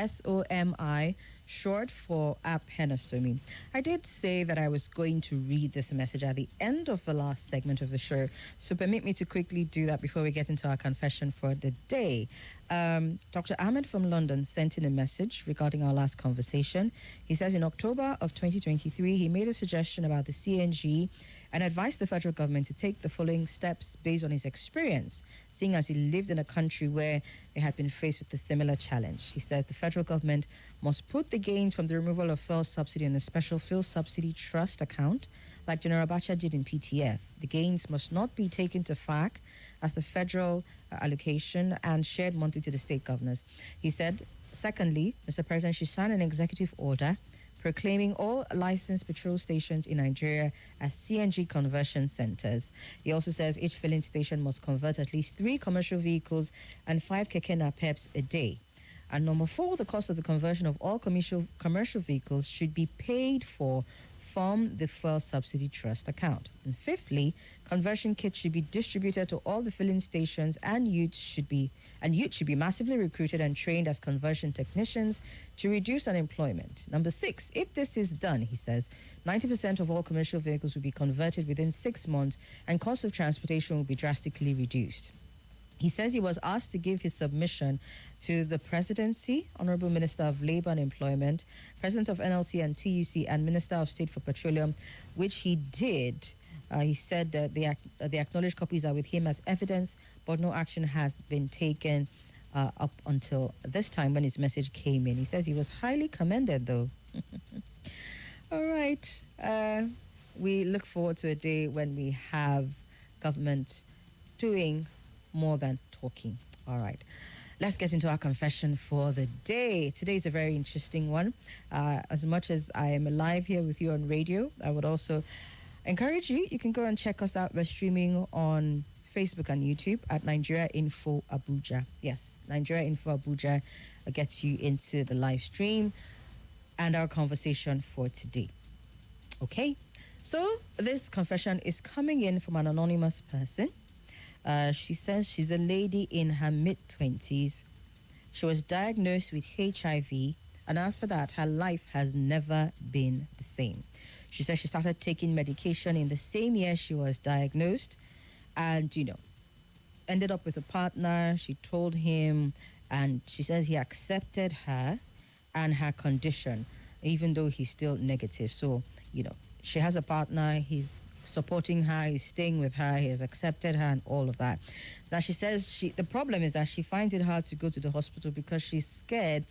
SOMI, short for Somi. I did say that I was going to read this message at the end of the last segment of the show, so permit me to quickly do that before we get into our confession for the day. Dr. Ahmed from London sent in a message regarding our last conversation. He says in October of 2023, he made a suggestion about the CNG and advised the federal government to take the following steps based on his experience, seeing as he lived in a country where they had been faced with a similar challenge. He says the federal government must put the gains from the removal of fuel subsidy in a special fuel subsidy trust account, like General Abacha did in PTF. The gains must not be taken to FAC as the federal allocation and shared monthly to the state governors. He said, secondly, Mr. President should sign an executive order proclaiming all licensed petrol stations in Nigeria as CNG conversion centers. He also says each filling station must convert at least 3 commercial vehicles and 5 keke napeps a day. And number 4, the cost of the conversion of all commercial vehicles should be paid for from the fuel subsidy trust account. And fifthly, conversion kits should be distributed to all the filling stations, and youth should be massively recruited and trained as conversion technicians to reduce unemployment. Number 6, if this is done, he says, 90% of all commercial vehicles will be converted within 6 months, and cost of transportation will be drastically reduced. He says he was asked to give his submission to the Presidency, Honorable Minister of Labour and Employment, President of NLC and TUC, and Minister of State for Petroleum, which he did. He said that the acknowledged copies are with him as evidence, but no action has been taken up until this time when his message came in. He says he was highly commended, though. All right. We look forward to a day when we have government doing more than talking. All right. Let's get into our confession for the day. Today is a very interesting one. As much as I am live here with you on radio, I would also encourage you. You can go and check us out. We're streaming on Facebook and YouTube at Nigeria Info Abuja. Yes, Nigeria Info Abuja gets you into the live stream and our conversation for today. Okay. So this confession is coming in from an anonymous person. She says she's a lady in her mid-20s. She was diagnosed with HIV, and after that, her life has never been the same. She says she started taking medication in the same year she was diagnosed, and, ended up with a partner. She told him, and she says he accepted her and her condition, even though he's still negative. So, she has a partner, he's supporting her, he's staying with her, he has accepted her and all of that. Now she says the problem is that she finds it hard to go to the hospital because she's scared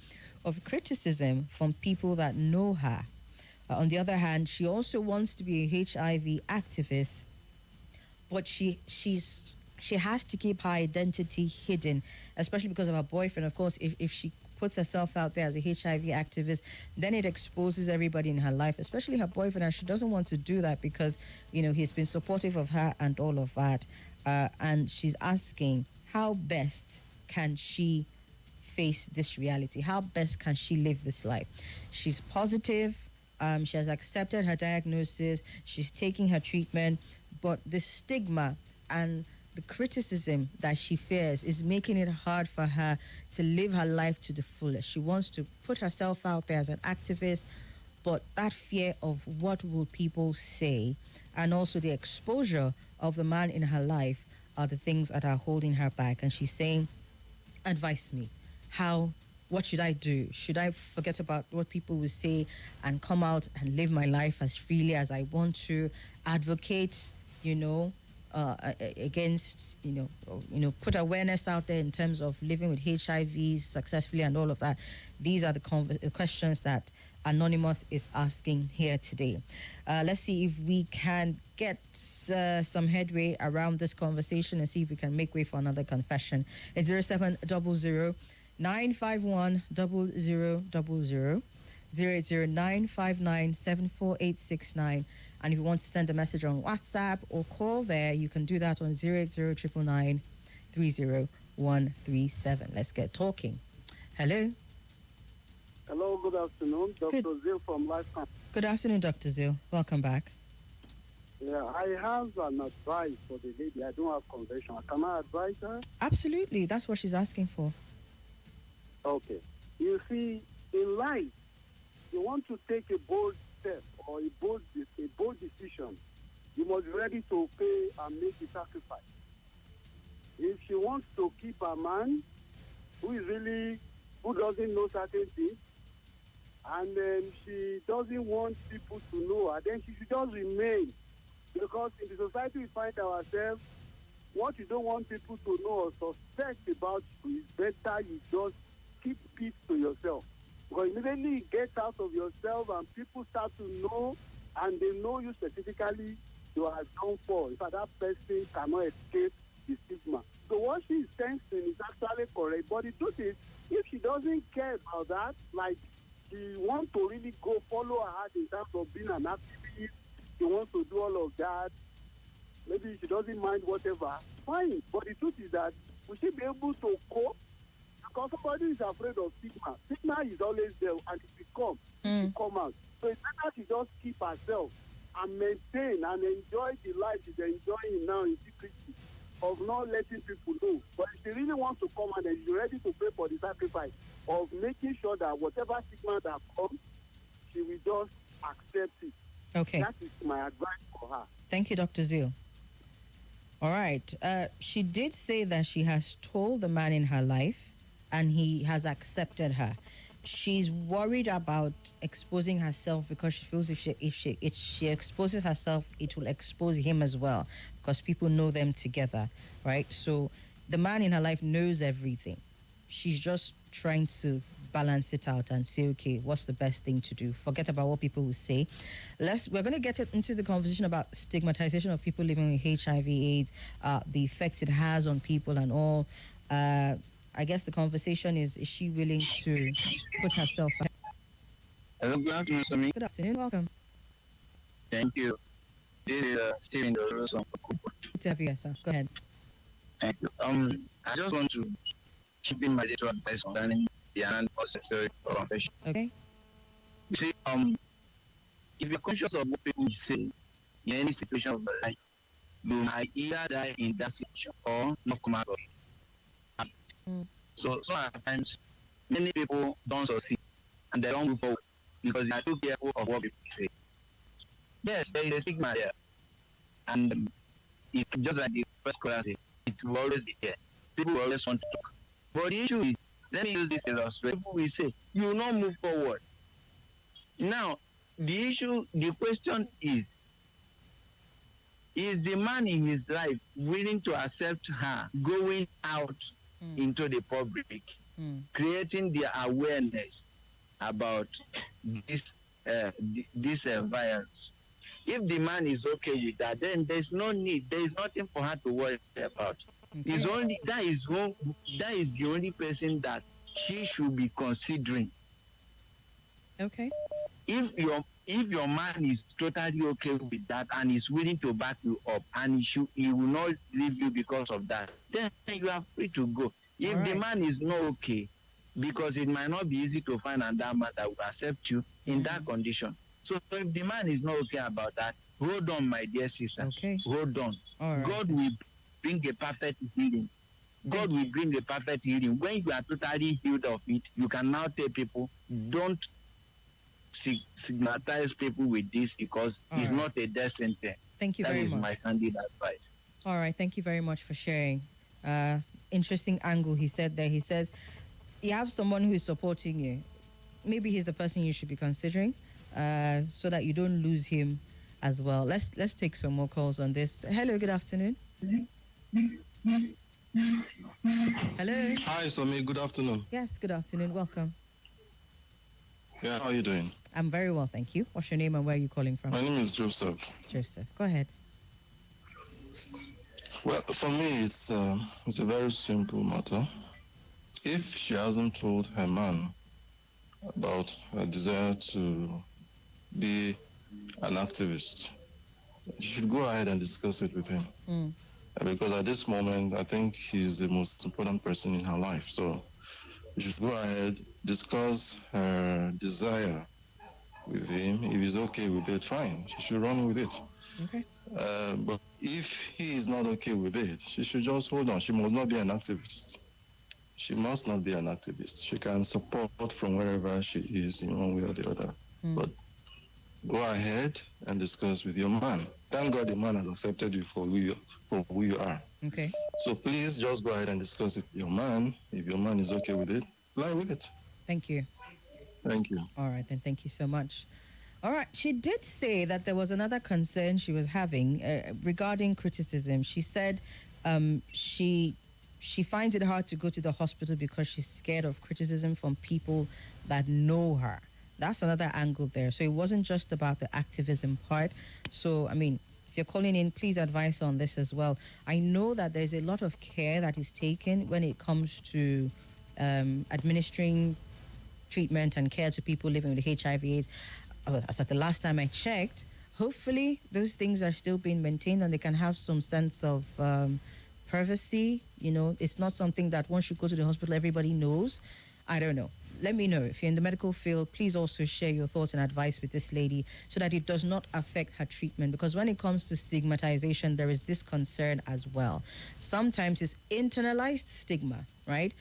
of criticism from people that know her. On the other hand, she also wants to be a HIV activist, but she has to keep her identity hidden, especially because of her boyfriend. Of course, if she puts herself out there as a HIV activist, then it exposes everybody in her life, especially her boyfriend, and she doesn't want to do that because, he's been supportive of her and all of that. And she's asking, how best can she face this reality? How best can she live this life? She's positive. She has accepted her diagnosis. She's taking her treatment, but the stigma and the criticism that she fears is making it hard for her to live her life to the fullest. She wants to put herself out there as an activist, but that fear of what will people say and also the exposure of the man in her life are the things that are holding her back. And she's saying, advise me. What should I do? Should I forget about what people will say and come out and live my life as freely as I want to, advocate, against, put awareness out there in terms of living with HIV successfully and all of that? These are the questions that Anonymous is asking here today. Let's see if we can get some headway around this conversation and see if we can make way for another confession. It's 0700 951 0000. 080-959-74869. And if you want to send a message on WhatsApp or call there, you can do that on 080-999-30137. Let's get talking. Hello. Hello, good afternoon. Dr. Zil from Lifetime. Good afternoon, Dr. Zil. Welcome back. Yeah, I have an advice for the lady. I don't have convention. Can I advise her? Absolutely. That's what she's asking for. Okay. You see, in life, you want to take a bold step or a bold decision, you must be ready to pay and make a sacrifice. If she wants to keep a man who doesn't know certain things, and she doesn't want people to know her, then she should just remain. Because in the society we find ourselves, what you don't want people to know or suspect about you is better you just keep it to yourself. Because immediately you get out of yourself and people start to know, and they know you specifically, you are done for. In fact, that person cannot escape the stigma. So what she is sensing is actually correct. But the truth is, if she doesn't care about that, like she wants to really go follow her heart in terms of being an activist, she wants to do all of that, maybe she doesn't mind whatever, fine. But the truth is that we should be able to cope, because somebody is afraid of stigma. Stigma is always there, and it will come out. So it's better she just keep herself and maintain and enjoy the life she's enjoying now in secrecy, of not letting people know. But if she really wants to come and she's ready to pay for the sacrifice of making sure that whatever stigma that comes, she will just accept it. Okay. That is my advice for her. Thank you, Dr. Zeal. All right. She did say that she has told the man in her life and he has accepted her. She's worried about exposing herself because she feels if she exposes herself, it will expose him as well, because people know them together, right? So the man in her life knows everything. She's just trying to balance it out and say, okay, what's the best thing to do? Forget about what people will say. We're going to get into the conversation about stigmatization of people living with HIV/AIDS, the effects it has on people and all. I guess the conversation is she willing to put herself out? Hello, good afternoon, Somi. Good afternoon, welcome. Thank you. This is Stephen Doroson. Good to have you here, sir. Go ahead. Thank you. I just want to chip in my little advice concerning the unnecessary confession. Okay. You see, if you're conscious of what people say in any situation of your life, you might either die in that situation or not come out of it. So sometimes many people don't succeed and they don't move forward because they are too careful of what people say. Yes, there is a stigma there, and it's just like the first caller said, it will always be there. People will always want to talk. But the issue is, let me use this illustration. People will say, you will not move forward. Now, the question is the man in his life willing to accept her going out into the public, creating the awareness about this virus? If the man is okay with that, then there's no need. There is nothing for her to worry about. Okay. That is the only person that she should be considering. Okay. If your man is totally okay with that and is willing to back you up, and he will not leave you because of that, then you are free to go. If the man is not okay, because it might not be easy to find another man that will accept you in that condition. So if the man is not okay about that, hold on, my dear sister. Okay. Hold on. All right. God will bring a perfect healing. God will bring a perfect healing. When you are totally healed of it, you can now tell people, don't stigmatize people with this, because it's not a death sentence. Thank you very much. That is my candid advice. All right. Thank you very much for sharing. Interesting angle he said there. He says, you have someone who is supporting you. Maybe he's the person you should be considering, so that you don't lose him as well. Let's take some more calls on this. Hello, good afternoon. Hello. Hi, Somi. Good afternoon. Yes, good afternoon. Welcome. Yeah, how are you doing? I'm very well, thank you. What's your name and where are you calling from? My name is Joseph. Joseph, go ahead. Well, for me, it's a very simple matter. If she hasn't told her man about her desire to be an activist, she should go ahead and discuss it with him. Because at this moment, I think he's the most important person in her life. So you should go ahead, discuss her desire with him. If he's okay with it, fine. She should run with it. Okay. But if he is not okay with it, she should just hold on. She must not be an activist. she must not be an activist. She can support from wherever she is in one way or the other. But go ahead and discuss with your man. Thank God the man has accepted you for who you are. Okay. So please just go ahead and discuss with your man. If your man is okay with it, lie with it. Thank you. Thank you. All right, then. Thank you so much. All right. She did say that there was another concern she was having regarding criticism. She said she finds it hard to go to the hospital because she's scared of criticism from people that know her. That's another angle there. So it wasn't just about the activism part. So, I mean, if you're calling in, please advise on this as well. I know that there's a lot of care that is taken when it comes to administering treatment and care to people living with HIV/AIDS. As at the last time I checked, hopefully those things are still being maintained and they can have some sense of privacy. You know, it's not something that once you go to the hospital, everybody knows. I don't know. Let me know. If you're in the medical field, please also share your thoughts and advice with this lady so that it does not affect her treatment. Because when it comes to stigmatization, there is this concern as well. Sometimes it's internalized stigma, right?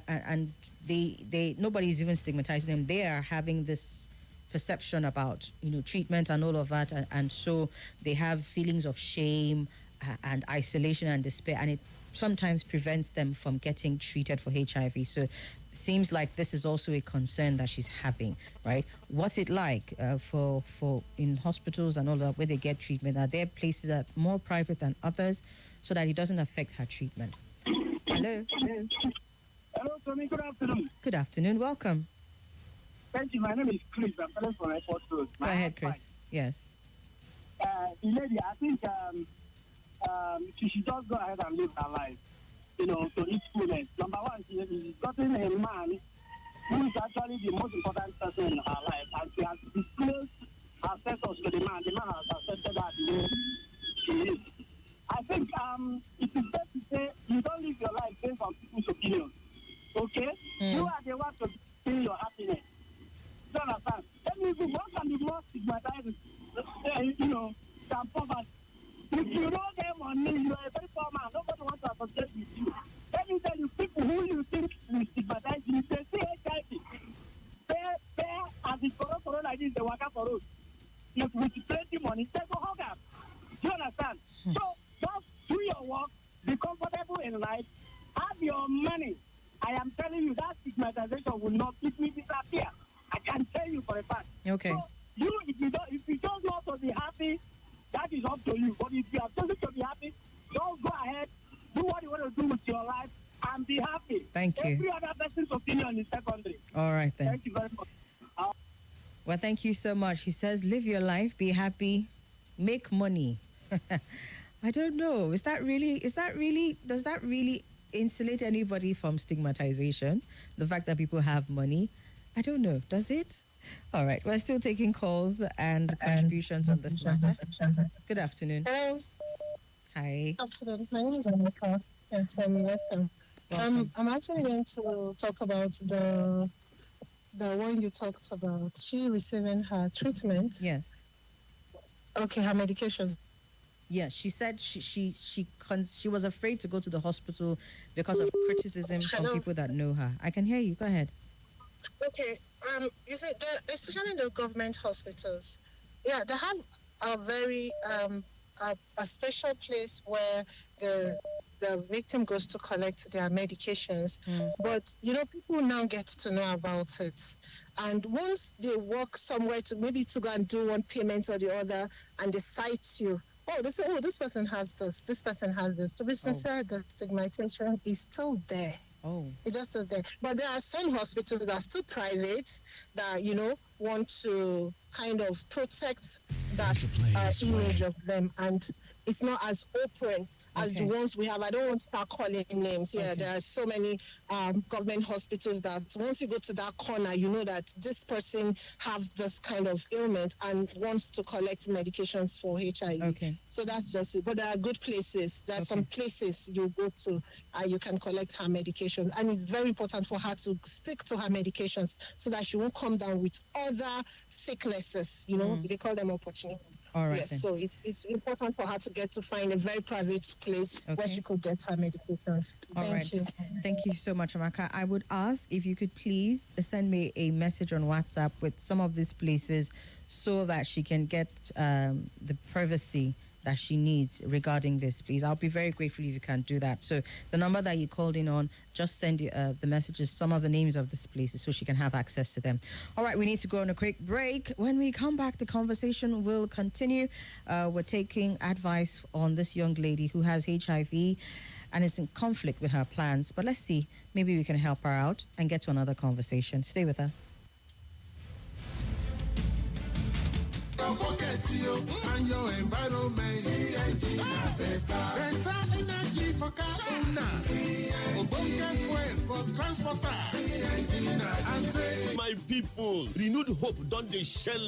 And they nobody's even stigmatizing them. They are having this perception about, you know, treatment and all of that. And so they have feelings of shame and isolation and despair. And it sometimes prevents them from getting treated for HIV. So it seems like this is also a concern that she's having, right? What's it like for in hospitals and all that where they get treatment? Are there places that are more private than others so that it doesn't affect her treatment? Hello? Hello, Somi. Good afternoon. Good afternoon. Welcome. Thank you. My name is Chris. I'm calling from Airport Road. Go ahead, Chris. Yes. The lady, I think she should just go ahead and live her life, you know, to its fullest. Number one, she has gotten a man who is actually the most important person in her life, and she has disclosed her status to the man. The man has accepted her the way she is. I think it is best to say you don't live your life based on people's opinions, okay? You are the one to feel your happiness. You understand? Let me see, what can be more stigmatizing, you know, than poverty? If you don't get money, you are a very poor man. Nobody wants to associate with you. Let me tell you, people who you think will stigmatize you, they see HIV. There, as it's for like this, they work out for us. If with plenty money, they go hug them. Do you understand? So, just do your work, be comfortable in life, have your money. I am telling you, that stigmatization will not keep me disappear. I can tell you for a fact. Okay. So, if you don't want to be happy, that is up to you. But if you are chosen to be happy, don't go ahead, do what you want to do with your life, and be happy. Thank you. Every other person's opinion is secondary. All right, then. Thank you very much. Well, thank you so much. He says, live your life, be happy, make money. I don't know. Does that really insulate anybody from stigmatization? The fact that people have money? I don't know. Does it? All right. We're still taking calls and contributions on this matter. Good afternoon. Hello. Hi. Good afternoon. My name is Amaka. And from Western. I'm actually going to talk about the one you talked about. She receiving her treatment. Yes. Okay, her medications. Yes, she said she was afraid to go to the hospital because of criticism from people that know her. I can hear you. Go ahead. Okay. You said especially in the government hospitals, yeah, they have a very a special place where the victim goes to collect their medications. But people now get to know about it, and once they walk somewhere to go and do one payment or the other, and they cite you. Oh, they say, oh, this person has this person has this. To be sincere, the stigmatization is still there. Oh. It's just still there. But there are some hospitals that are still private that, want to kind of protect that image of them. And it's not as open as the ones we have. I don't want to start calling names. Yeah, there are so many government hospitals that once you go to that corner, you know that this person has this kind of ailment and wants to collect medications for HIV. Okay. So that's just it. But there are good places. There are some places you go to you can collect her medications. And it's very important for her to stick to her medications so that she won't come down with other sicknesses. They call them opportunities. All right Yes, then. so it's important for her to get to find a very private place where Okay. she could get her medications. All Thank right. you. Thank you so much, Amaka. I would ask if you could please send me a message on WhatsApp with some of these places so that she can get the privacy that she needs regarding this, please. I'll be very grateful if you can do that. So the number that you called in on, just send the messages, some of the names of these places so she can have access to them. All right, we need to go on a quick break. When we come back, the conversation will continue. We're taking advice on this young lady who has HIV and is in conflict with her plans. But let's see, maybe we can help her out and get to another conversation. Stay with us. Your pocket, and your environment. Better energy for car owners. Obonga fuel for transporters. And say, my people, renewed hope don't they shell.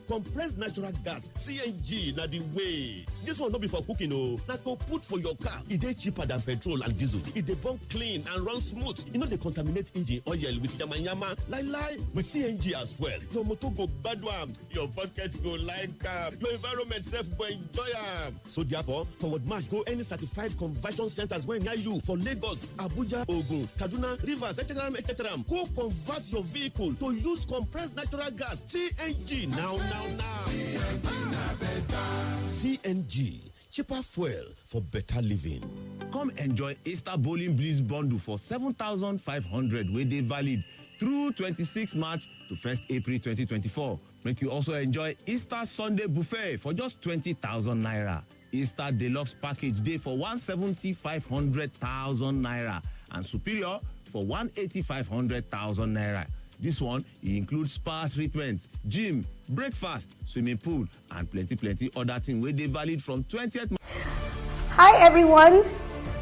Compressed natural gas, CNG, na the way. This one not be for cooking, oh. Now to put for your car. It is cheaper than petrol and diesel. It they burn clean and run smooth. You know they contaminate engine oil with yama lie with CNG as well. Your motor go bad one. Your pocket go like your environment self go enjoy am. So therefore, forward march go any certified conversion centers when near you for Lagos, Abuja, Ogun, Kaduna, Rivers, etc. Go convert your vehicle to use compressed natural gas CNG now. CNG, cheaper fuel for better living. Come enjoy Easter Bowling Blitz bundle for 7,500 wey dey valid through 26 March to 1st April 2024. Make you also enjoy Easter Sunday buffet for just 20,000 naira. Easter Deluxe package day for 170,500,000 naira and Superior for 185,000 naira. This one, it includes spa treatments, gym, breakfast, swimming pool, and plenty other things where they valid from 20th March. Hi everyone,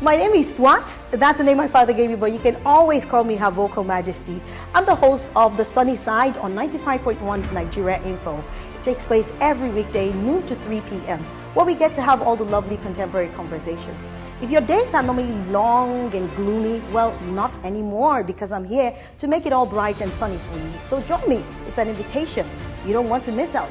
my name is Swat. That's the name my father gave me, but you can always call me Her Vocal Majesty. I'm the host of The Sunny Side on 95.1 Nigeria Info. It takes place every weekday, noon to 3 p.m., where we get to have all the lovely contemporary conversations. If your days are normally long and gloomy, well, not anymore, because I'm here to make it all bright and sunny for you. So join me. It's an invitation. You don't want to miss out.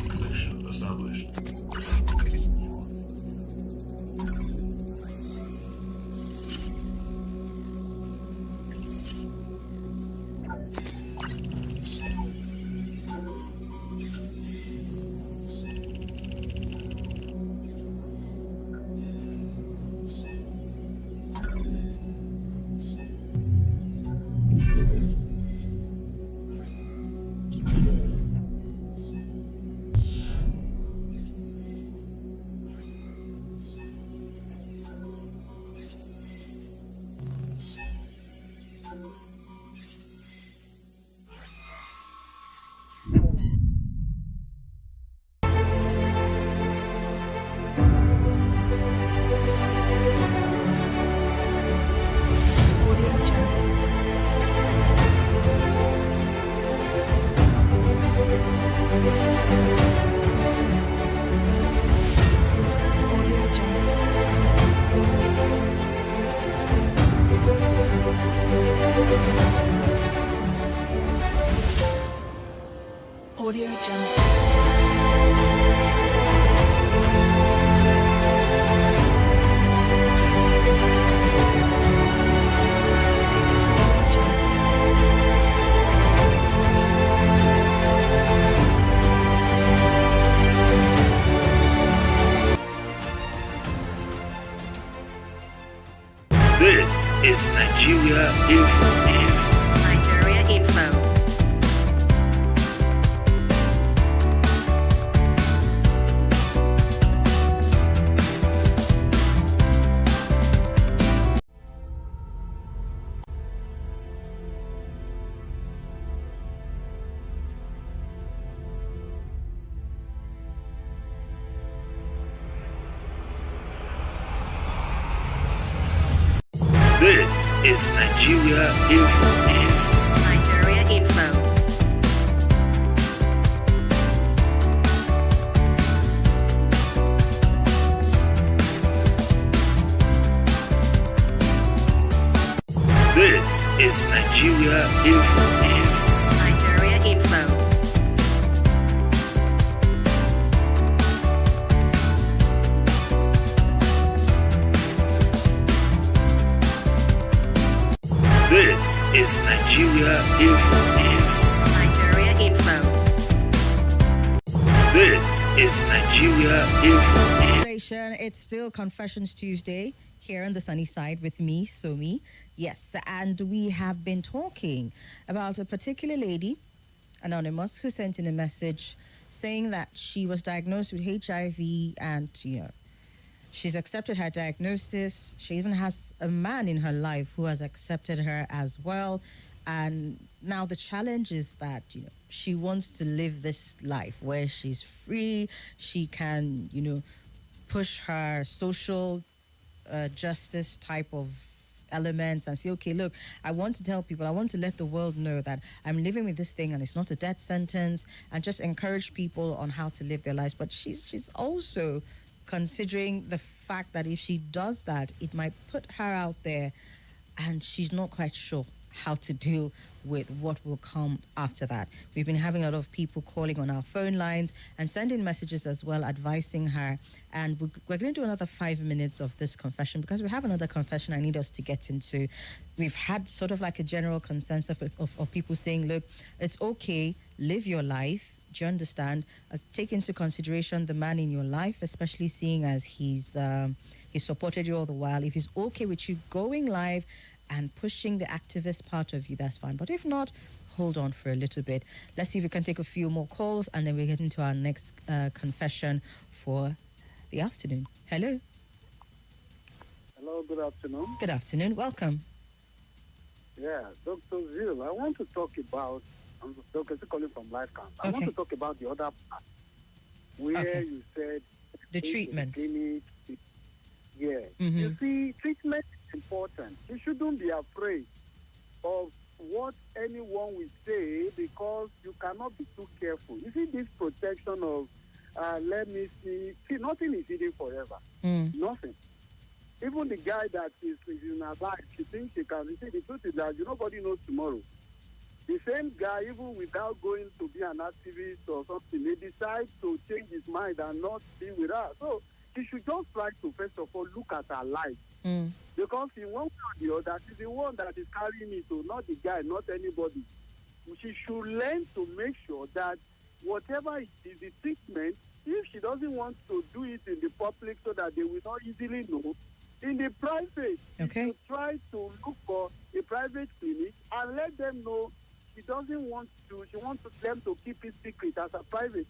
connection established. Audio Jungle. This is Nigeria Info. Nigeria Info. This is Nigeria Info. Nigeria Info. Nigeria Info. Nigeria Info. This is Nigeria Info. Nigeria Info. This is Nigeria Info. Station. It's still Confessions Tuesday here on the sunny side with me, Somi. Yes, and we have been talking about a particular lady, anonymous, who sent in a message saying that she was diagnosed with HIV and, she's accepted her diagnosis. She even has a man in her life who has accepted her as well. And now the challenge is that, she wants to live this life where she's free. She can, push her social justice type of elements and say, okay, look, I want to tell people, I want to let the world know that I'm living with this thing and it's not a death sentence, and just encourage people on how to live their lives. But she's also considering the fact that if she does that, it might put her out there, and she's not quite sure how to deal with what will come after that. We've been having a lot of people calling on our phone lines and sending messages as well, advising her. And we're going to do another 5 minutes of this confession because we have another confession I need us to get into. We've had sort of like a general consensus of people saying, look, it's okay, live your life. Do you understand? Take into consideration the man in your life, especially seeing as he's supported you all the while. If he's okay with you going live and pushing the activist part of you, that's fine. But if not, hold on for a little bit. Let's see if we can take a few more calls, and then we get into our next confession for the afternoon. Hello. Hello, good afternoon. Good afternoon. Welcome. Yeah, Dr. Zil, I want to talk about, I'm Dr. Zil calling from Life Camp. I want to talk about the other part where you said the treatment. Yeah. You see, treatment is important. You shouldn't be afraid of what anyone will say because you cannot be too careful. You see, this protection of, let me see, nothing is hidden forever. Nothing. Even the guy that is in her life, she thinks she can. You see, the truth is that nobody knows tomorrow. The same guy, even without going to be an activist or something, may decide to change his mind and not be with her. So she should just try to, first of all, look at her life. Because in one way or the other, she's the one that is carrying it, so not the guy, not anybody. She should learn to make sure that whatever is the treatment, if she doesn't want to do it in the public so that they will not easily know, in the private, she should try to look for a private clinic and let them know she doesn't want to, she wants them to keep it secret as a private.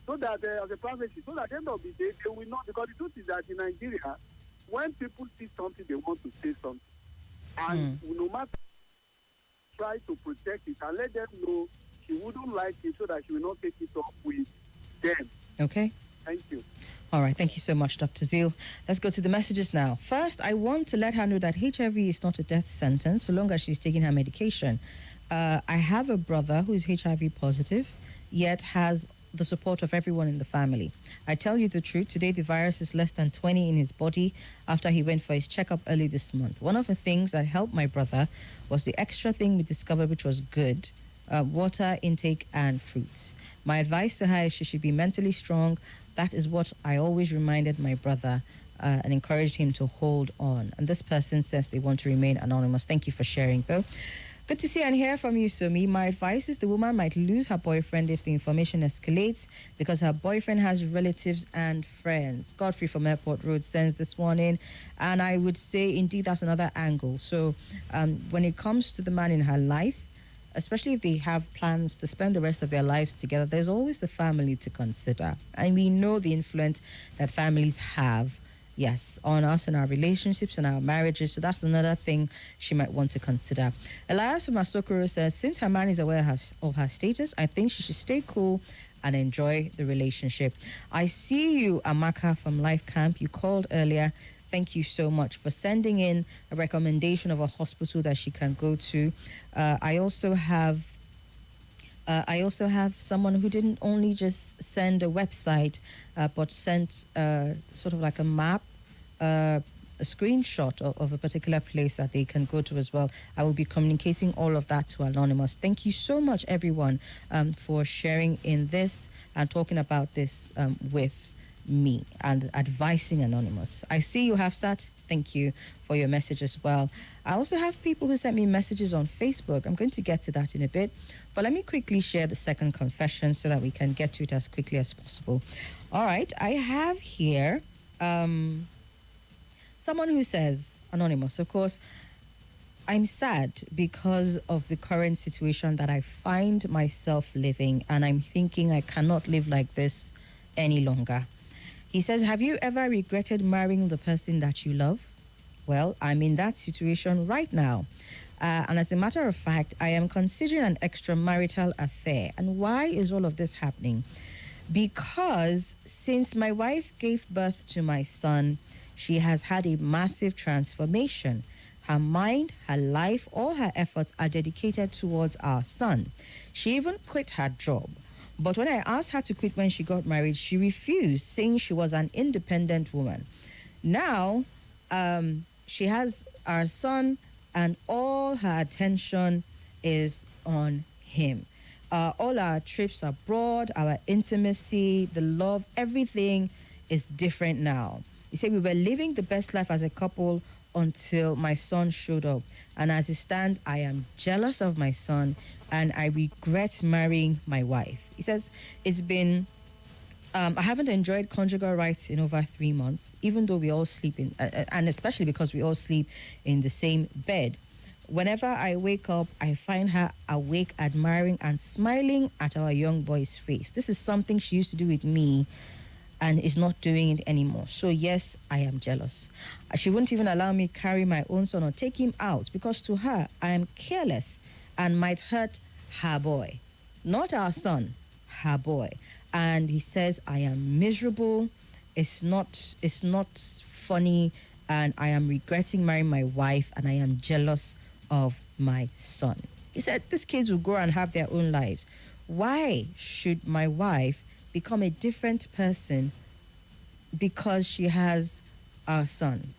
So that as a privacy, so that at the end of the day, they will not, because the truth is that in Nigeria, when people see something, they want to say something. And no matter, try to protect it and let them know she wouldn't like it so that she will not take it up with them. Okay. Thank you. All right. Thank you so much, Dr. Zeal. Let's go to the messages now. First, I want to let her know that HIV is not a death sentence so long as she's taking her medication. I have a brother who is HIV positive, yet has the support of everyone in the family. I tell you the truth, today the virus is less than 20 in his body after he went for his checkup early this month. One of the things that helped my brother was the extra thing we discovered, which was good, water intake and fruits. My advice to her is she should be mentally strong. That is what I always reminded my brother and encouraged him to hold on. And this person says they want to remain anonymous. Thank you for sharing, though. Good to see and hear from you, Somi. My advice is the woman might lose her boyfriend if the information escalates because her boyfriend has relatives and friends. Godfrey from Airport Road sends this one in. And I would say, indeed, that's another angle. So when it comes to the man in her life, especially if they have plans to spend the rest of their lives together, there's always the family to consider. And we know the influence that families have, yes, on us and our relationships and our marriages. So that's another thing she might want to consider. Elias from Asokoro says, since her man is aware of her status, I think she should stay cool and enjoy the relationship. I see you, Amaka from Life Camp. You called earlier. Thank you so much for sending in a recommendation of a hospital that she can go to. I also have someone who didn't only just send a website, but sent sort of like a map a screenshot of a particular place that they can go to as well. I will be communicating all of that to Anonymous. Thank you so much, everyone, for sharing in this and talking about this with me and advising Anonymous. I see you have sat. Thank you for your message as well. I also have people who sent me messages on Facebook. I'm going to get to that in a bit. But let me quickly share the second confession so that we can get to it as quickly as possible. All right. I have here someone who says, Anonymous, of course, I'm sad because of the current situation that I find myself living, and I'm thinking I cannot live like this any longer. He says, have you ever regretted marrying the person that you love? Well, I'm in that situation right now. And as a matter of fact, I am considering an extramarital affair. And why is all of this happening? Because since my wife gave birth to my son, she has had a massive transformation. Her mind, her life, all her efforts are dedicated towards our son. She even quit her job. But when I asked her to quit when she got married, she refused, saying she was an independent woman. Now, she has our son, and all her attention is on him. All our trips abroad, our intimacy, the love, everything is different now. You say we were living the best life as a couple until my son showed up. And as it stands, I am jealous of my son and I regret marrying my wife. He says it's been, I haven't enjoyed conjugal rights in over 3 months, even though we all sleep in, and especially because we all sleep in the same bed. Whenever I wake up, I find her awake, admiring and smiling at our young boy's face. This is something she used to do with me and is not doing it anymore. So yes, I am jealous. She wouldn't even allow me carry my own son or take him out because to her, I am careless and might hurt her boy. Not our son, her boy. And he says, I am miserable. It's not funny. And I am regretting marrying my wife and I am jealous of my son. He said, these kids will grow and have their own lives. Why should my wife become a different person because she has our son?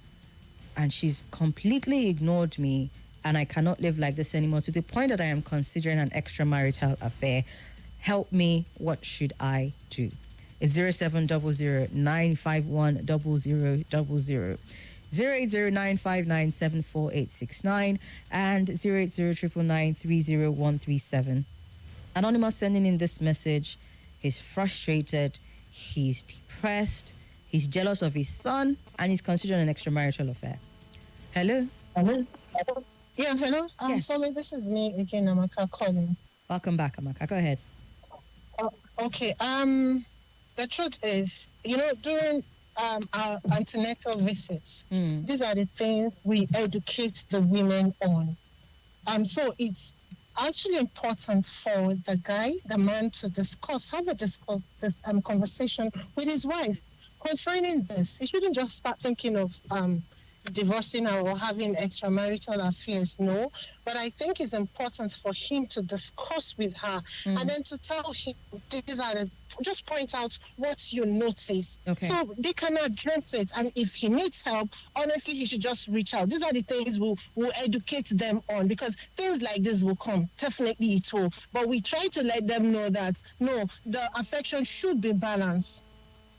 And she's completely ignored me and I cannot live like this anymore to the point that I am considering an extramarital affair. Help me, what should I do? It's 0700 951 0000. 08095974869 and 08099930137. Anonymous sending in this message. He's frustrated, he's depressed, he's jealous of his son, and he's considering an extramarital affair. Hello? Hello? Yeah, hello? Yes. Sorry, this is me again, Amaka calling. Welcome back, Amaka. Go ahead. Okay, the truth is, during our antenatal visits, these are the things we educate the women on. So it's actually important for the man to have a conversation with his wife concerning this. He shouldn't just start thinking of divorcing her or having extramarital affairs, no. But I think it's important for him to discuss with her and then to tell him just point out what you notice. Okay. So they can address it. And if he needs help, honestly, he should just reach out. These are the things we'll educate them on, because things like this will come. Definitely it will. But we try to let them know that, no, the affection should be balanced.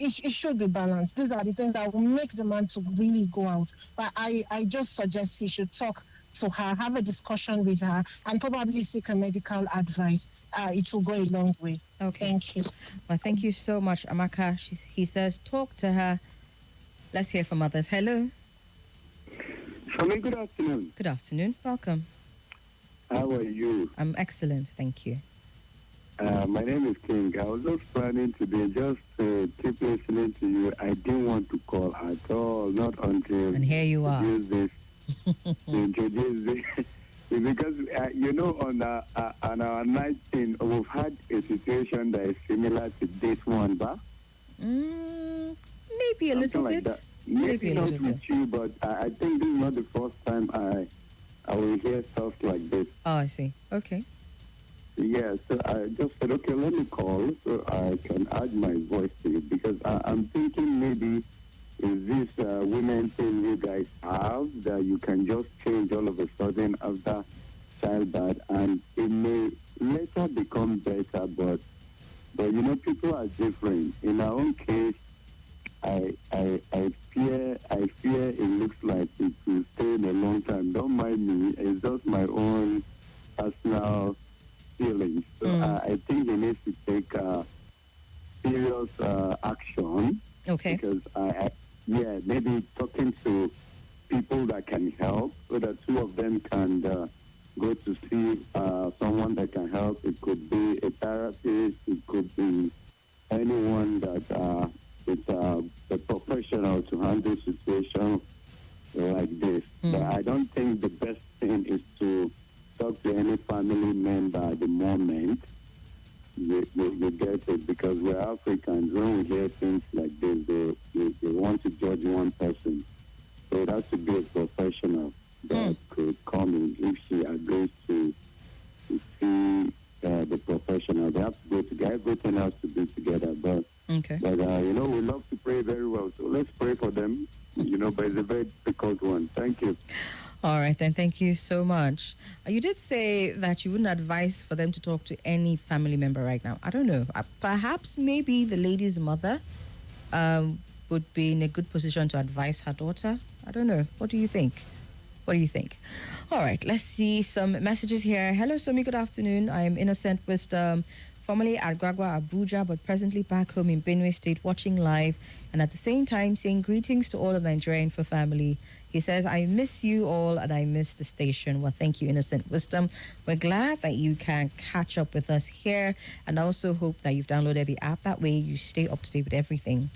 It should be balanced. These are the things that will make the man to really go out. But I just suggest he should talk to her, have a discussion with her, and probably seek a medical advice. It will go a long way. Okay. Thank you. Well, thank you so much, Amaka. He says, talk to her. Let's hear from others. Hello. Somi, good afternoon. Good afternoon. Welcome. How are you? I'm excellent. Thank you. My name is King. I was just planning today just to keep listening to you. I didn't want to call at all, not until And here you are. Introduce this. Because, on our night thing, we've had a situation that is similar to this one, but maybe a little like bit. That. Maybe a not little bit. with you, but I think this is not the first time I will hear stuff like this. Oh, I see. Okay. Yeah, so I just said, okay, let me call so I can add my voice to it, because I'm thinking maybe is this women thing you guys have that you can just change all of a sudden after childbirth, and it may later become better, but people are different. In our own case, I fear it looks like it will stay in a long time. Don't mind me. It's just my own personal feelings. So I think he needs to take serious action. Okay. Because maybe talking to people that can help, so that two of them can go to see someone that can help. It could be a therapist. It could be anyone that it's a professional to handle situations like this. But I don't think the best thing is to talk to any family member at the moment. You get it, because we're Africans. When we hear things like this, they want to judge one person. So it has to be a professional that could come in if she agrees to see the professional. They have to go together. Everything has to be together. But we love to pray very well. So let's pray for them. But it's a very difficult one. Thank you. All right, then. Thank you so much. You did say that you wouldn't advise for them to talk to any family member right now. I don't know. Perhaps maybe the lady's mother would be in a good position to advise her daughter. I don't know. What do you think? All right, let's see some messages here. Hello, Somi. Good afternoon. I am Innocent Wisdom, formerly at Gragwa, Abuja, but presently back home in Benue State, watching live, and at the same time saying greetings to all of Nigeria Info family. He says, I miss you all and I miss the station. Well, thank you, Innocent Wisdom. We're glad that you can catch up with us here, and I also hope that you've downloaded the app. That way you stay up to date with everything.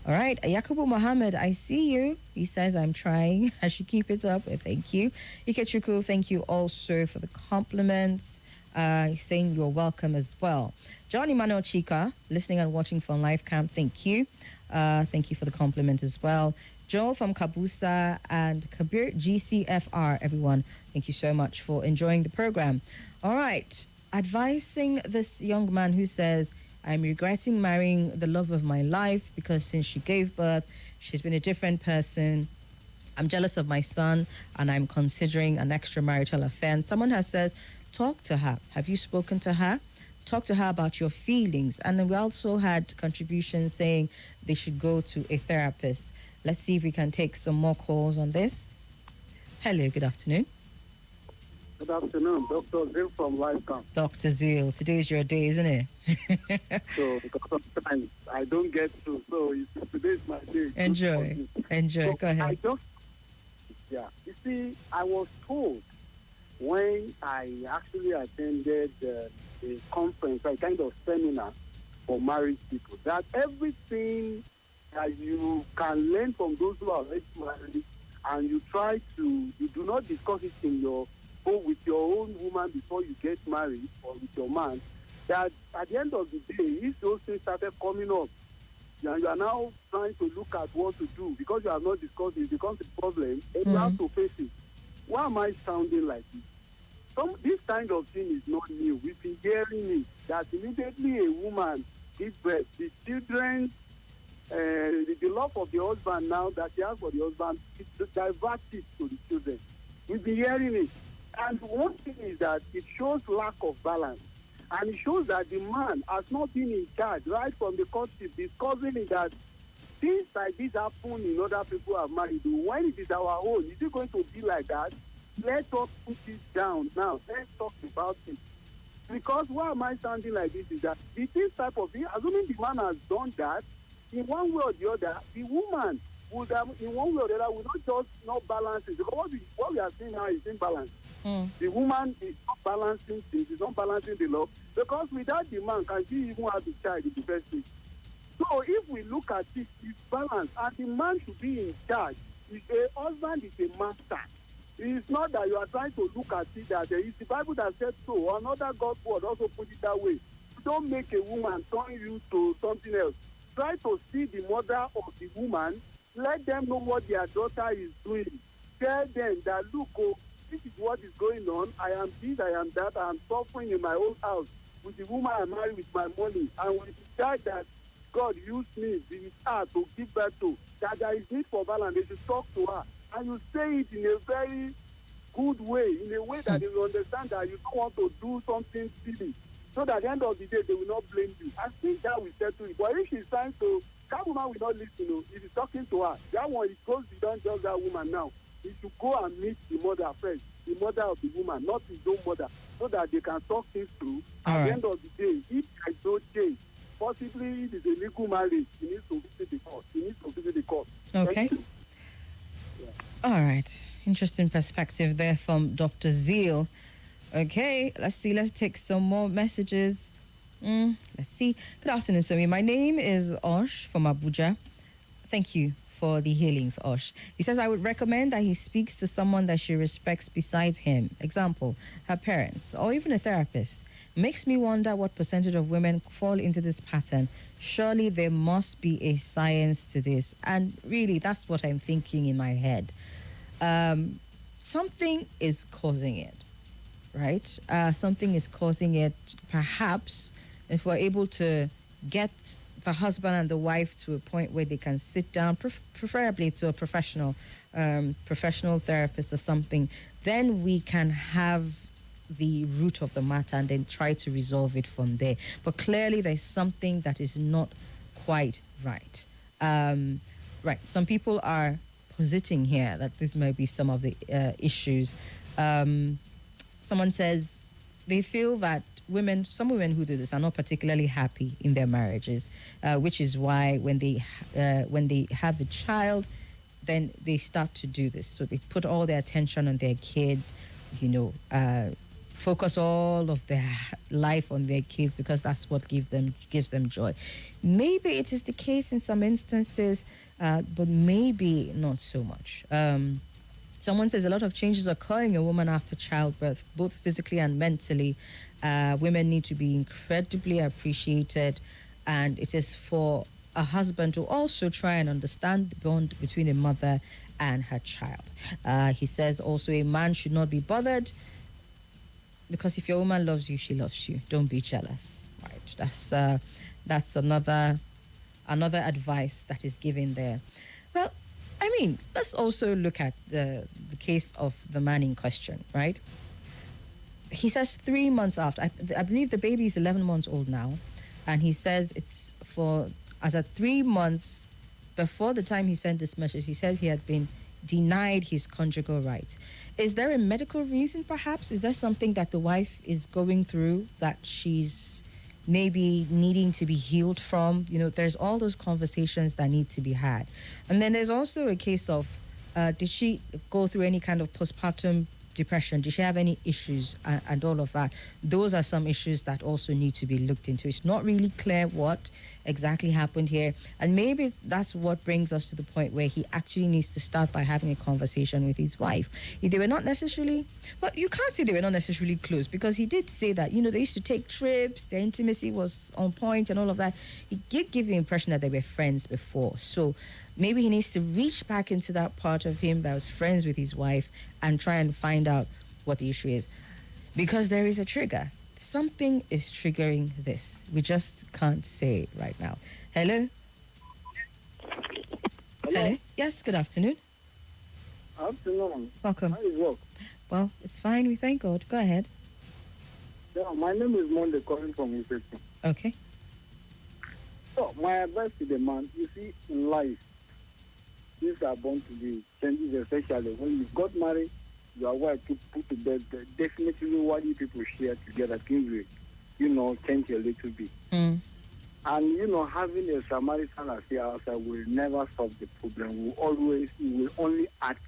All right, Yakubu Mohammed, I see you. He says, I'm trying. I should keep it up. Thank you. Ikechuku, thank you also for the compliments. He's saying you're welcome as well. John Emmanuel Chika, listening and watching from live camp, thank you. Thank you for the compliment as well. Joel from Kabusa and Kabir GCFR, everyone, thank you so much for enjoying the program. All right, advising this young man who says, I'm regretting marrying the love of my life because since she gave birth, she's been a different person. I'm jealous of my son and I'm considering an extramarital affair. And someone has said, talk to her. Have you spoken to her? Talk to her about your feelings. And then we also had contributions saying they should go to a therapist. Let's see if we can take some more calls on this. Hello, good afternoon. Good afternoon, Dr. Zil from Life Camp. Dr. Zil, today is your day, isn't it? So, because sometimes I don't get through, so today is my day. Enjoy. So Go ahead. You see, I was told when I actually attended a conference, a kind of seminar for married people, that everything that you can learn from those who are already married, and you do not discuss it with your own woman before you get married, or with your man, that at the end of the day, if those things started coming up, and you are now trying to look at what to do because you have not discussed it, becomes a problem, and you have to face it. Why am I sounding like this? This kind of thing is not new. We've been hearing it, that immediately a woman gives birth, the children, the love of the husband now that she has for the husband, it diverts it to the children. We've been hearing it. And one thing is that it shows lack of balance. And it shows that the man has not been in charge right from the courtship, discussing it that things like this happen in other people who are married. When it is our own, is it going to be like that? Let us put it down now. Let's talk about it. Because why am I sounding like this is that this type of thing, assuming the man has done that, in one way or the other, the woman would have, in one way or the other, will not just not balance it. Because what we are seeing now is imbalance. The woman is not balancing things, is not balancing the love, because without the man, can she even have a child in the first place? So if we look at it, it's balance, and the man should be in charge. A husband is a master. It's not that you are trying to look at it that it's the Bible that said so. Another God's word also put it that way. Don't make a woman turn you to something else. Try to see the mother of the woman. Let them know what their daughter is doing. Tell them that, look, this is what is going on. I am this, I am that. I am suffering in my own house with the woman I married with my money. And with the child that God used me, with her to give birth to. that there is need for balance, they should talk to her. And you say it in a very good way, in a way that they will understand that you don't want to do something silly. So that at the end of the day, they will not blame you. I think that will settle it. But if she's trying to, that woman will not listen. If he's talking to her, that one, it goes beyond just that woman now. He should go and meet the mother first, the mother of the woman, not his own mother, so that they can talk things through. At the end of the day, if there is no change, possibly it is a legal marriage, he needs to visit the court. He needs to visit the court. Okay. All right. Interesting perspective there from Dr. Zeal. Okay, let's see. Let's take some more messages. Let's see. Good afternoon, Somi. My name is Osh from Abuja. Thank you for the healings, Osh. He says, I would recommend that he speaks to someone that she respects besides him. Example, her parents or even a therapist. Makes me wonder what percentage of women fall into this pattern. Surely there must be a science to this. And really, that's what I'm thinking in my head. Something is causing it, right? Something is causing it. Perhaps if we're able to get the husband and the wife to a point where they can sit down, preferably to a professional therapist or something, then we can have the root of the matter and then try to resolve it from there. But clearly there's something that is not quite right. Right, some people are positing here that this may be some of the issues. Someone says they feel that some women who do this are not particularly happy in their marriages, which is why when they have a child, then they start to do this. So they put all their attention on their kids, focus all of their life on their kids because that's what gives them joy. Maybe it is the case in some instances, but maybe not so much. Someone says a lot of changes occur in a woman after childbirth, both physically and mentally. Women need to be incredibly appreciated, and it is for a husband to also try and understand the bond between a mother and her child. He says also a man should not be bothered because if your woman loves you, she loves you. Don't be jealous. Right? That's another advice that is given there. Well, I mean, let's also look at the case of the man in question, right? He says 3 months after, I believe the baby is 11 months old now, and he says it's as at 3 months before the time he sent this message, he says he had been denied his conjugal rights. Is there a medical reason, perhaps? Is there something that the wife is going through that she's maybe needing to be healed from? There's all those conversations that need to be had. And then there's also a case of, did she go through any kind of postpartum depression? Did she have any issues and all of that? Those are some issues that also need to be looked into. It's not really clear what exactly happened here. And maybe that's what brings us to the point where he actually needs to start by having a conversation with his wife. If they were not necessarily, but you can't say they were not necessarily close because he did say that, they used to take trips, their intimacy was on point and all of that. He did give the impression that they were friends before. So maybe he needs to reach back into that part of him that was friends with his wife and try and find out what the issue is. Because there is a trigger. Something is triggering this. We just can't say it right now. Hello? Hello? Yes, good afternoon. Afternoon. Welcome. How is work? Well, it's fine. We thank God. Go ahead. Yeah, my name is Monde calling from Infection. Okay. So, my advice to the man, you see, in life, things are bound to be changes, especially when you got married, your wife to put to bed, definitely what you people share together, things will, change a little bit. And, having a Samaritan affair outside will never solve the problem. It will only add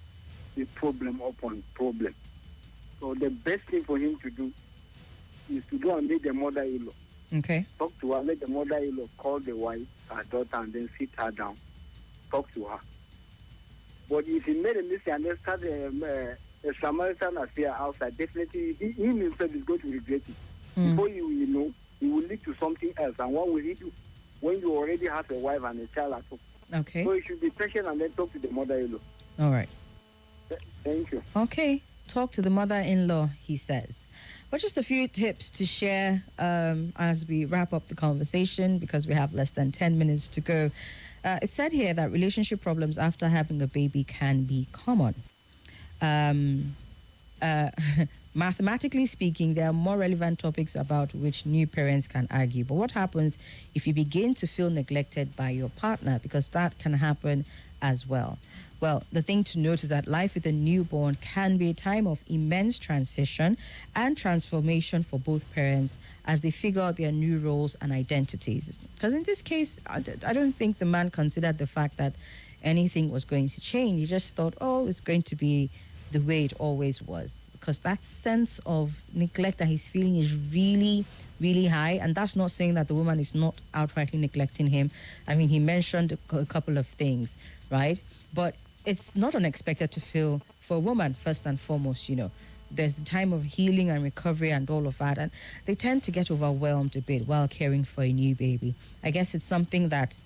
the problem upon problem. So the best thing for him to do is to go and meet the mother-in-law. Okay. Talk to her, let the mother-in-law call the wife, her daughter, and then sit her down. Talk to her. But if he made a mistake and then start a Samaritan affair outside, definitely he himself is going to regret it. Before you know, it will lead to something else. And what will he do when you already have a wife and a child at home? Okay. So you should be patient and then talk to the mother-in-law. All right. Thank you. Okay. Talk to the mother-in-law, he says. But just a few tips to share as we wrap up the conversation because we have less than 10 minutes to go. It said here that relationship problems after having a baby can be common. Um, uh, Mathematically speaking, there are more relevant topics about which new parents can argue. But what happens if you begin to feel neglected by your partner? Because that can happen as well. Well, the thing to note is that life with a newborn can be a time of immense transition and transformation for both parents as they figure out their new roles and identities. Because in this case, I don't think the man considered the fact that anything was going to change. He just thought, oh, it's going to be the way it always was. Because that sense of neglect that he's feeling is really, really high. And that's not saying that the woman is not outrightly neglecting him. I mean, he mentioned a couple of things, right? But it's not unexpected to feel for a woman, first and foremost, there's the time of healing and recovery and all of that. And they tend to get overwhelmed a bit while caring for a new baby. I guess it's something that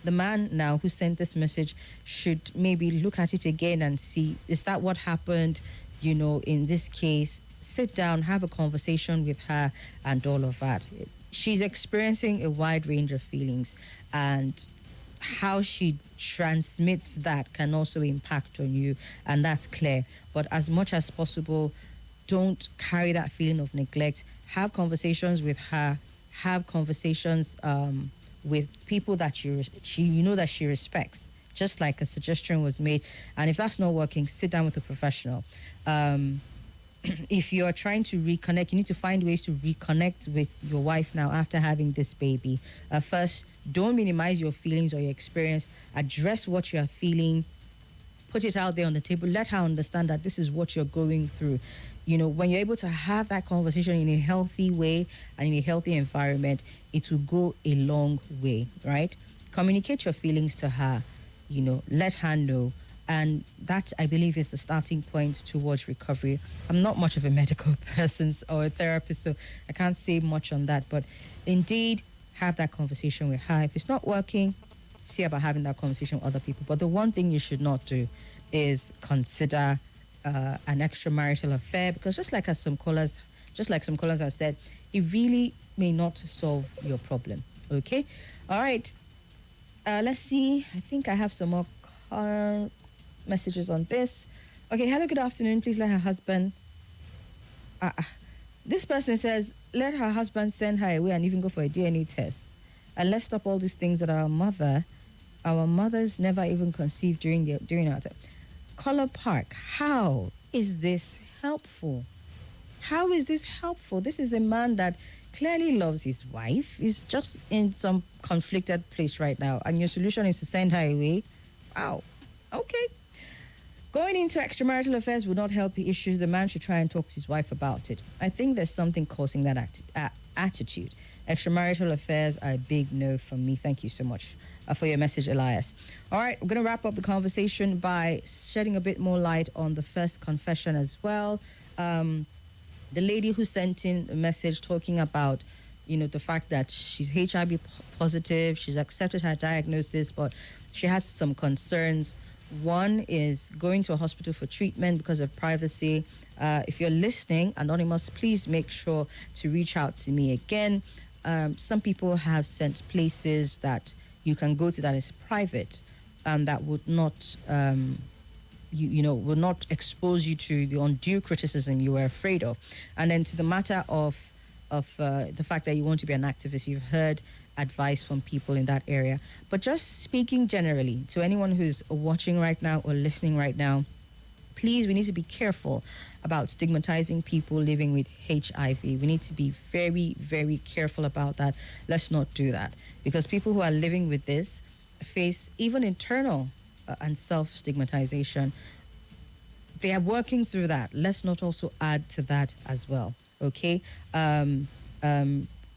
the man now who sent this message should maybe look at it again and see, is that what happened, in this case? Sit down, have a conversation with her and all of that. She's experiencing a wide range of feelings, and how she transmits that can also impact on you, and that's clear. But as much as possible, don't carry that feeling of neglect. Have conversations with her, have conversations with people that that she respects, just like a suggestion was made. And if that's not working, sit down with a professional. If you're trying to reconnect, you need to find ways to reconnect with your wife now after having this baby. First, don't minimize your feelings or your experience. Address what you're feeling. Put it out there on the table. Let her understand that this is what you're going through. When you're able to have that conversation in a healthy way and in a healthy environment, it will go a long way, right? Communicate your feelings to her, let her know. And that, I believe, is the starting point towards recovery. I'm not much of a medical person or a therapist, so I can't say much on that. But indeed, have that conversation with her. If it's not working, see about having that conversation with other people. But the one thing you should not do is consider an extramarital affair, because just like some callers have said, it really may not solve your problem. Okay? All right. Let's see. I think I have some more messages on this. Okay, hello, good afternoon. Please let her husband. This person says, let her husband send her away and even go for a DNA test. And let's stop all these things that our mothers never even conceived during our time. Color Park, how is this helpful? How is this helpful? This is a man that clearly loves his wife. He's just in some conflicted place right now. And your solution is to send her away? Wow. Okay. Going into extramarital affairs will not help the issues. The man should try and talk to his wife about it. I think there's something causing that attitude. Extramarital affairs are a big no from me. Thank you so much for your message, Elias. All right, we're going to wrap up the conversation by shedding a bit more light on the first confession as well. The lady who sent in a message talking about, the fact that she's HIV positive, she's accepted her diagnosis, but she has some concerns. One is going to a hospital for treatment because of privacy. If you're listening, Anonymous, please make sure to reach out to me again. Some people have sent places that you can go to that is private and that would not, will not expose you to the undue criticism you were afraid of. And then to the matter of the fact that you want to be an activist, you've heard advice from people in that area. But just speaking generally to anyone who's watching right now or listening right now, please, we need to be careful about stigmatizing people living with HIV. We need to be very, very careful about that. Let's not do that, because people who are living with this face even internal and self-stigmatization. They are working through that. Let's not also add to that as well, okay?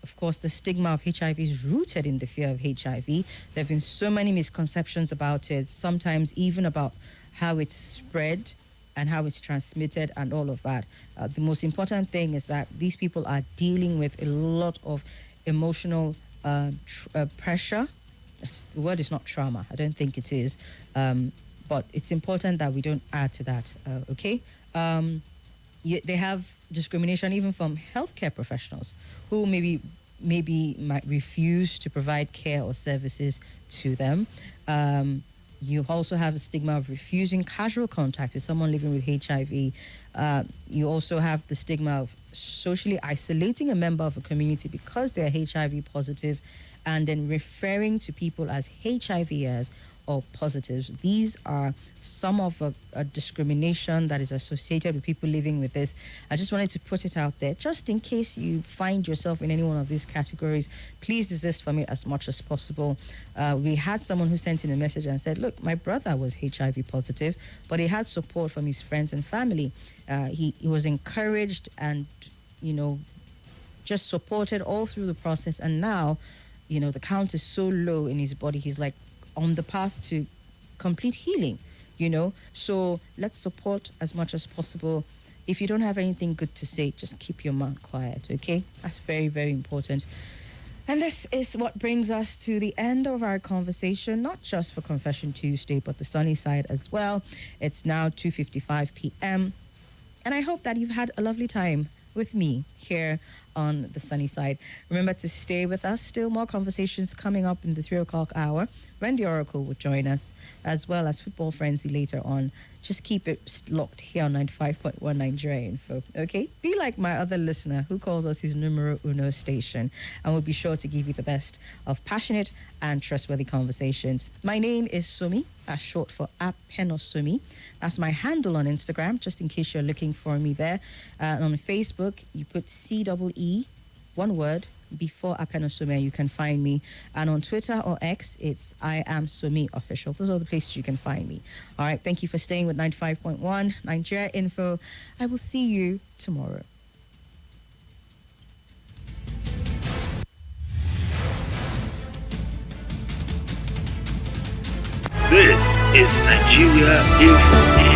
Of course, the stigma of HIV is rooted in the fear of HIV. There have been so many misconceptions about it, sometimes even about how it's spread and how it's transmitted and all of that. The most important thing is that these people are dealing with a lot of emotional pressure. The word is not trauma. I don't think it is. But it's important that we don't add to that, okay? They have discrimination even from healthcare professionals who maybe maybe might refuse to provide care or services to them. You also have a stigma of refusing casual contact with someone living with HIV. You also have the stigma of socially isolating a member of a community because they're HIV positive and then referring to people as HIVers or positives. These are some of a discrimination that is associated with people living with this. I just wanted to put it out there, just in case you find yourself in any one of these categories. Please desist from it as much as possible. We had someone who sent in a message and said, look, my brother was HIV positive, but he had support from his friends and family. He was encouraged and, just supported all through the process. And now, the count is so low in his body, he's like on the path to complete healing, So let's support as much as possible. If you don't have anything good to say, just keep your mouth quiet, okay? That's very, very important. And this is what brings us to the end of our conversation, not just for Confession Tuesday, but the sunny side as well. It's now 2:55 p.m. And I hope that you've had a lovely time with me here on the sunny side. Remember to stay with us. Still more conversations coming up in the 3 o'clock hour when the Oracle will join us, as well as Football Frenzy later on. Just keep it locked here on 95.1 Nigeria Info, okay? Be like my other listener who calls us his numero uno station, and we'll be sure to give you the best of passionate and trustworthy conversations. My name is Somi, that's short for Somi. That's my handle on Instagram, just in case you're looking for me there. And on Facebook, you put CEE, one word, before Somi, and you can find me. And on Twitter or X, it's I am Somi official. Those are the places you can find me. All right, thank you for staying with 95.1 Nigeria Info. I will see you tomorrow. This is Nigeria Info.